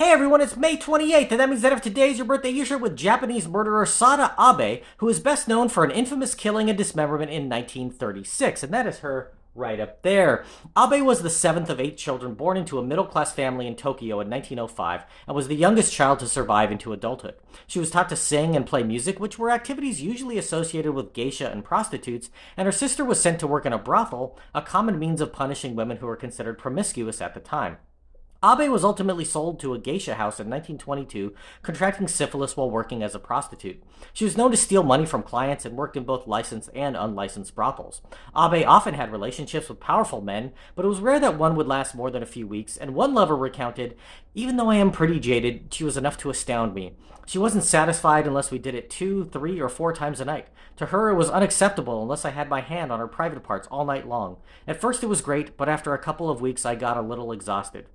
Hey everyone, it's May 28th, and that means that if today is your birthday, you share with Japanese murderer Sada Abe, who is best known for an infamous killing and dismemberment in 1936, and that is her right up there. Abe was the seventh of 8 children born into a middle-class family in Tokyo in 1905, and was the youngest child to survive into adulthood. She was taught to sing and play music, which were activities usually associated with geisha and prostitutes, and her sister was sent to work in a brothel, a common means of punishing women who were considered promiscuous at the time. Abe was ultimately sold to a geisha house in 1922, contracting syphilis while working as a prostitute. She was known to steal money from clients and worked in both licensed and unlicensed brothels. Abe often had relationships with powerful men, but it was rare that one would last more than a few weeks, and one lover recounted, "Even though I am pretty jaded, she was enough to astound me. She wasn't satisfied unless we did it 2, 3, or 4 times a night. To her, it was unacceptable unless I had my hand on her private parts all night long. At first it was great, but after a couple of weeks I got a little exhausted."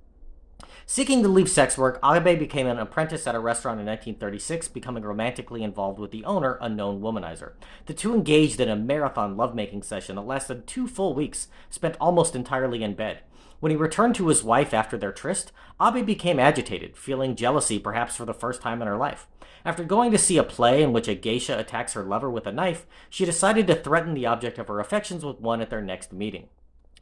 Seeking to leave sex work, Abe became an apprentice at a restaurant in 1936, becoming romantically involved with the owner, a known womanizer. The two engaged in a marathon lovemaking session that lasted 2 full weeks, spent almost entirely in bed. When he returned to his wife after their tryst, Abe became agitated, feeling jealousy perhaps for the first time in her life. After going to see a play in which a geisha attacks her lover with a knife, she decided to threaten the object of her affections with one at their next meeting.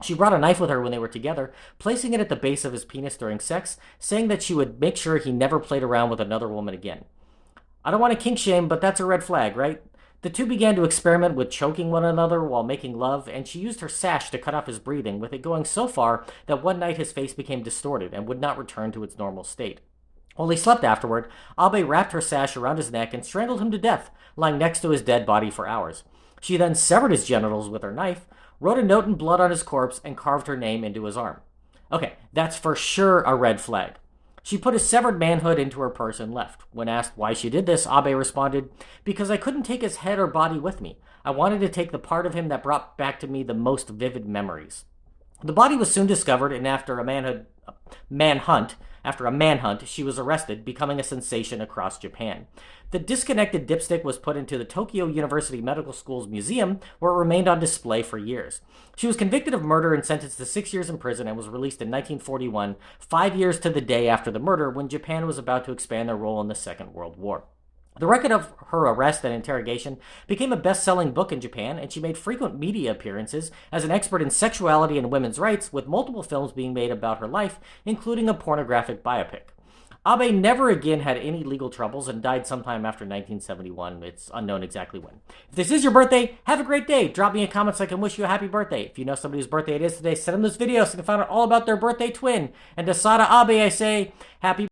She brought a knife with her when they were together, placing it at the base of his penis during sex, saying that she would make sure he never played around with another woman again. I don't want to kink shame, but that's a red flag, right? The two began to experiment with choking one another while making love, and she used her sash to cut off his breathing, with it going so far that one night his face became distorted and would not return to its normal state. While he slept afterward, Abe wrapped her sash around his neck and strangled him to death, lying next to his dead body for hours. She then severed his genitals with her knife, wrote a note in blood on his corpse, and carved her name into his arm. Okay, that's for sure a red flag. She put his severed manhood into her purse and left. When asked why she did this, Abe responded, "Because I couldn't take his head or body with me. I wanted to take the part of him that brought back to me the most vivid memories." The body was soon discovered, and after a manhunt, she was arrested, becoming a sensation across Japan. The disconnected dipstick was put into the Tokyo University Medical School's museum, where it remained on display for years. She was convicted of murder and sentenced to 6 years in prison, and was released in 1941, 5 years to the day after the murder, when Japan was about to expand their role in the Second World War. The record of her arrest and interrogation became a best-selling book in Japan, and she made frequent media appearances as an expert in sexuality and women's rights, with multiple films being made about her life, including a pornographic biopic. Abe never again had any legal troubles and died sometime after 1971. It's unknown exactly when. If this is your birthday, have a great day. Drop me a comment so I can wish you a happy birthday. If you know somebody whose birthday it is today, send them this video so I can find out all about their birthday twin. And to Sada Abe, I say, happy